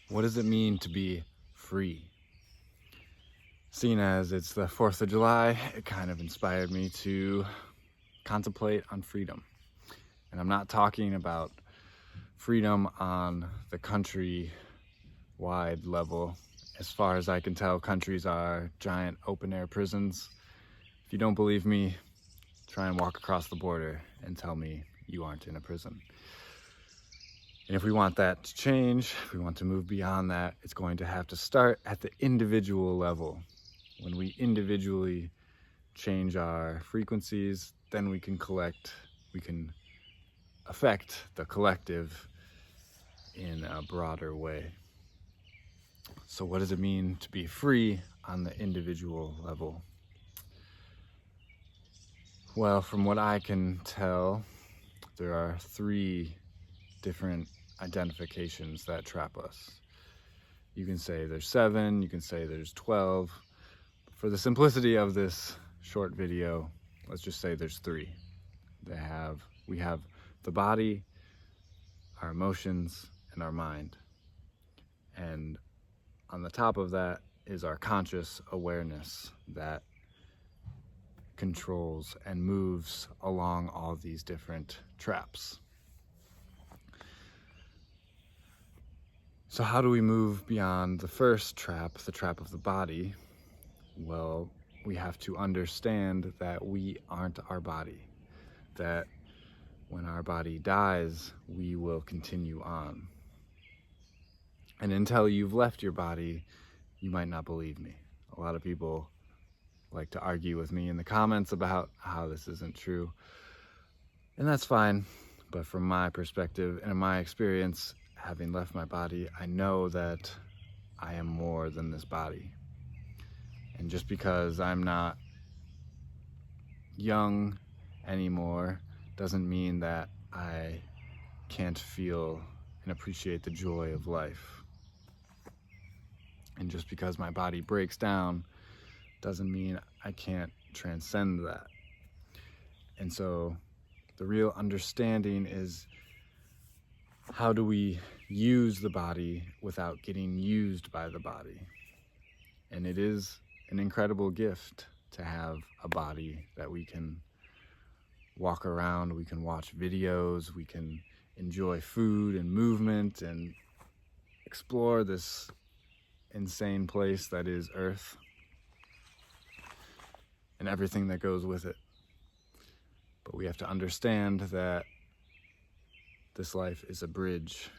What does it mean to be free? Seeing as it's the 4th of July, it kind of inspired me to contemplate on freedom. And I'm not talking about freedom on the country-wide level. As far as I can tell, countries are giant open-air prisons. If you don't believe me, try and walk across the border and tell me you aren't in a prison. And if we want that to change, if we want to move beyond that, it's going to have to start at the individual level. When we individually change our frequencies, then we can affect the collective in a broader way. So what does it mean to be free on the individual level? Well, from what I can tell, there are 3 different identifications that trap us. You can say there's 7, you can say there's 12. For the simplicity of this short video, let's just say there's 3. We have the body, our emotions, and our mind. And on the top of that is our conscious awareness that controls and moves along all these different traps. So how do we move beyond the first trap, the trap of the body? Well, we have to understand that we aren't our body, that when our body dies, we will continue on. And until you've left your body, you might not believe me. A lot of people like to argue with me in the comments about how this isn't true. And that's fine, but from my perspective and in my experience, having left my body, I know that I am more than this body. And just because I'm not young anymore doesn't mean that I can't feel and appreciate the joy of life. And just because my body breaks down doesn't mean I can't transcend that. And so the real understanding is, how do we use the body without getting used by the body? And it is an incredible gift to have a body that we can walk around, we can watch videos, we can enjoy food and movement and explore this insane place that is Earth and everything that goes with it. But we have to understand that this life is a bridge.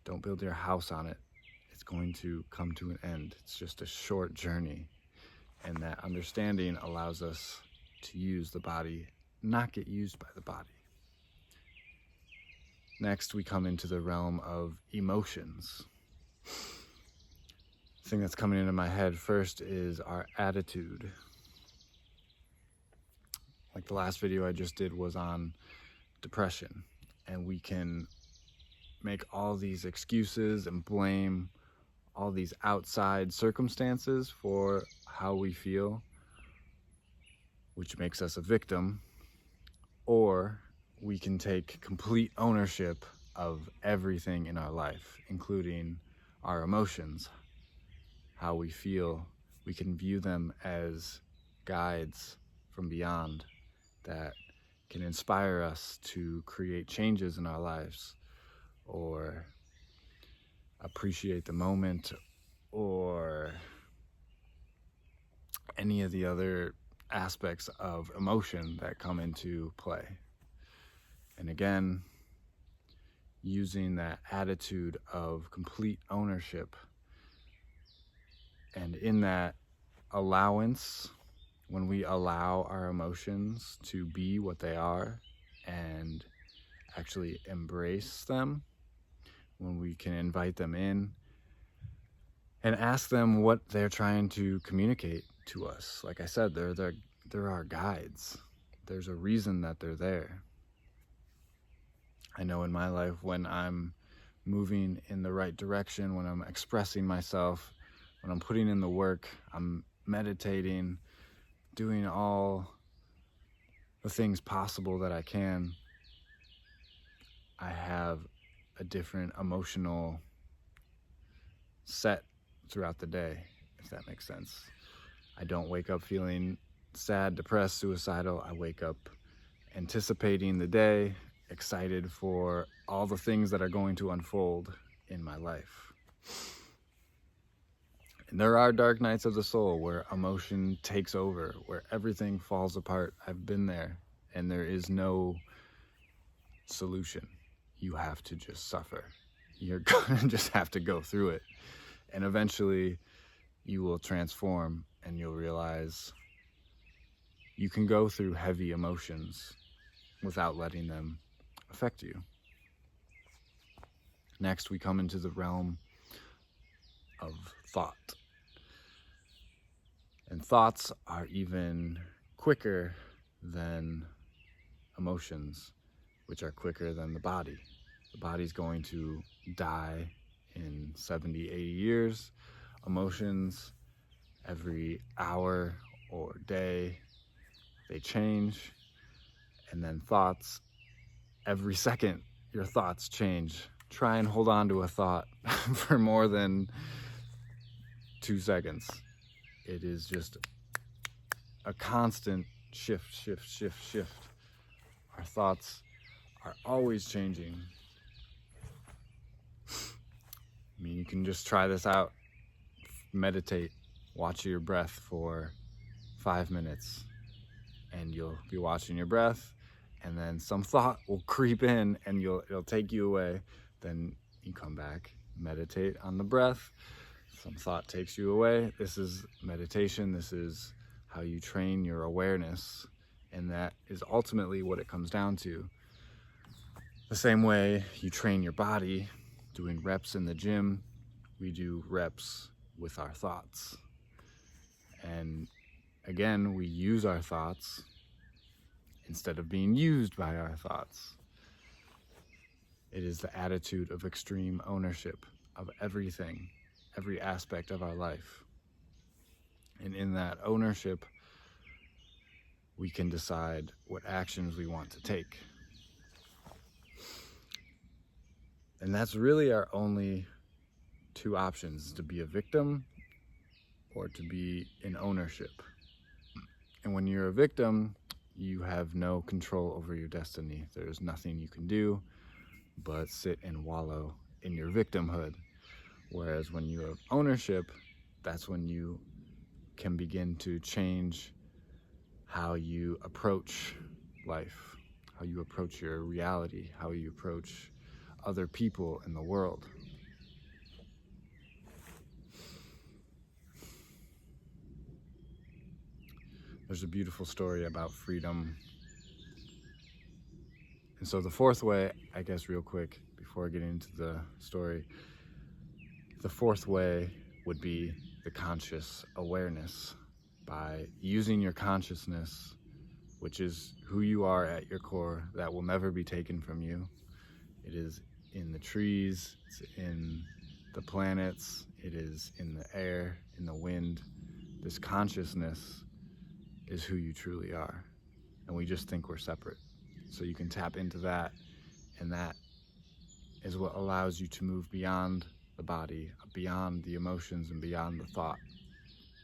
Don't build your house on it. It's going to come to an end. It's just a short journey. And that understanding allows us to use the body, not get used by the body. Next, we come into the realm of emotions. The thing that's coming into my head first is our attitude. Like the last video I just did was on depression, and we can make all these excuses and blame all these outside circumstances for how we feel, which makes us a victim. Or we can take complete ownership of everything in our life, including our emotions, how we feel. We can view them as guides from beyond that can inspire us to create changes in our lives, or appreciate the moment, or any of the other aspects of emotion that come into play. And again, using that attitude of complete ownership, and in that allowance, when we allow our emotions to be what they are and actually embrace them, when we can invite them in and ask them what they're trying to communicate to us. Like I said, they're our guides. There's a reason that they're there. I know in my life, when I'm moving in the right direction, when I'm expressing myself, when I'm putting in the work, I'm meditating, doing all the things possible that I can, I have a different emotional set throughout the day, if that makes sense. I don't wake up feeling sad, depressed, suicidal. I wake up anticipating the day, excited for all the things that are going to unfold in my life. And there are dark nights of the soul where emotion takes over, where everything falls apart. I've been there, and there is no solution. You have to just suffer. You're gonna just have to go through it. And eventually you will transform, and you'll realize you can go through heavy emotions without letting them affect you. Next, we come into the realm of thought. And thoughts are even quicker than emotions, which are quicker than the body. The body's going to die in 70, 80 years. Emotions, every hour or day, they change. And then thoughts, every second, your thoughts change. Try and hold on to a thought for more than 2 seconds. It is just a constant shift. Our thoughts are always changing. I mean, you can just try this out. Meditate, watch your breath for 5 minutes, and you'll be watching your breath, and then some thought will creep in and it'll take you away. Then you come back, meditate on the breath. Some thought takes you away. This is meditation. This is how you train your awareness, and that is ultimately what it comes down to. The same way you train your body, doing reps in the gym, we do reps with our thoughts. And again, we use our thoughts instead of being used by our thoughts. It is the attitude of extreme ownership of everything, every aspect of our life. And in that ownership, we can decide what actions we want to take. And that's really our only 2 options, to be a victim or to be in ownership. And when you're a victim, you have no control over your destiny. There's nothing you can do but sit and wallow in your victimhood. Whereas when you have ownership, that's when you can begin to change how you approach life, how you approach your reality, how you approach other people in the world. There's a beautiful story about freedom. And so the 4th way, I guess real quick, before I get into the story, the 4th way would be the conscious awareness. By using your consciousness, which is who you are at your core, that will never be taken from you. It is in the trees, it's in the planets, it is in the air, in the wind. This consciousness is who you truly are. And we just think we're separate. So you can tap into that, and that is what allows you to move beyond the body, beyond the emotions, and beyond the thought.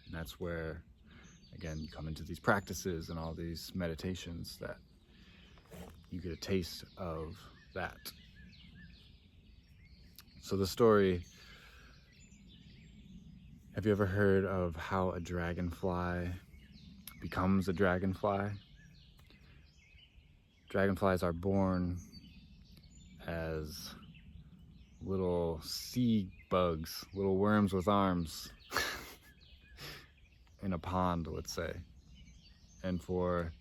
And that's where, again, you come into these practices and all these meditations that you get a taste of that. So the story, have you ever heard of how a dragonfly becomes a dragonfly? Dragonflies are born as little sea bugs, little worms with arms in a pond, let's say. And for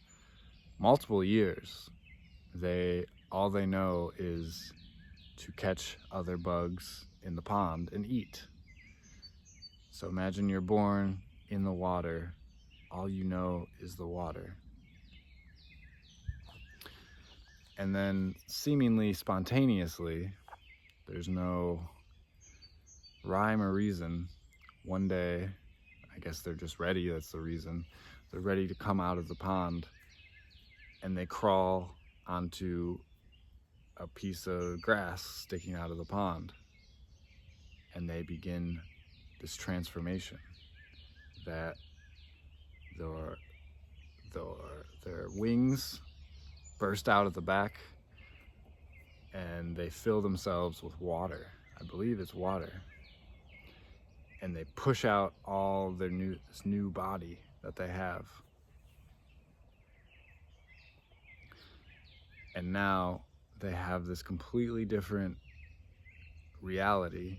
multiple years, all they know is to catch other bugs in the pond and eat. So imagine you're born in the water. All you know is the water. And then seemingly spontaneously, there's no rhyme or reason, one day, I guess they're just ready, that's the reason, they're ready to come out of the pond, and they crawl onto a piece of grass sticking out of the pond. And and they begin this transformation that their wings burst out of the back and they fill themselves with water. I believe it's water. And they push out all this new body that they have. And now they have this completely different reality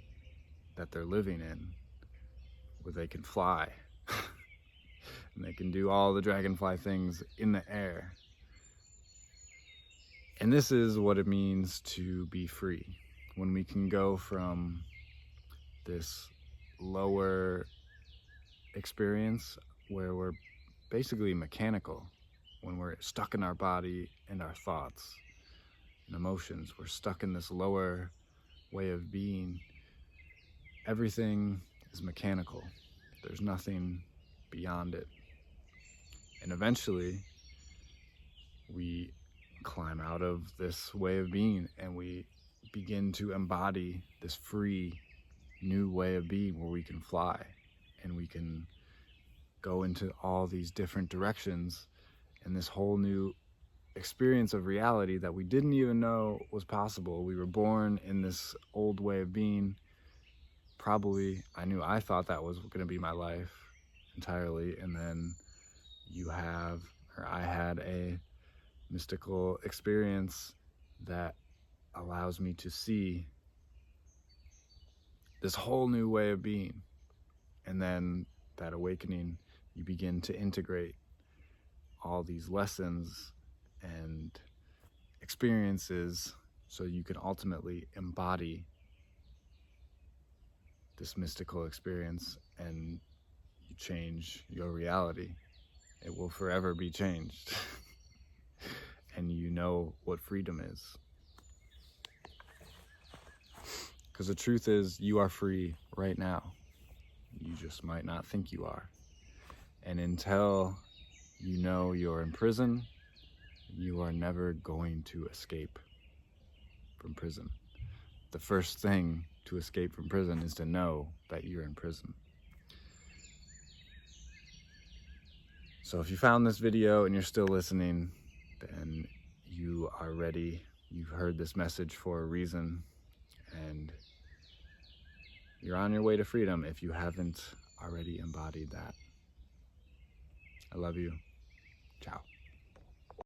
that they're living in, where they can fly and they can do all the dragonfly things in the air. And this is what it means to be free, when we can go from this lower experience where we're basically mechanical, when we're stuck in our body and our thoughts and emotions. We're stuck in this lower way of being. Everything is mechanical. There's nothing beyond it. And eventually we climb out of this way of being and we begin to embody this free new way of being, where we can fly and we can go into all these different directions and this whole new experience of reality that we didn't even know was possible. We were born in this old way of being. Probably I thought that was going to be my life entirely, and then I had a mystical experience that allows me to see this whole new way of being. And then that awakening, you begin to integrate all these lessons and experiences so you can ultimately embody this mystical experience, and you change your reality. It will forever be changed. And you know what freedom is. Because the truth is, you are free right now. You just might not think you are. And until you know you're in prison, you are never going to escape from prison. The first thing to escape from prison is to know that you're in prison. So if you found this video and you're still listening, then you are ready. You've heard this message for a reason, and you're on your way to freedom if you haven't already embodied that. I love you. Ciao.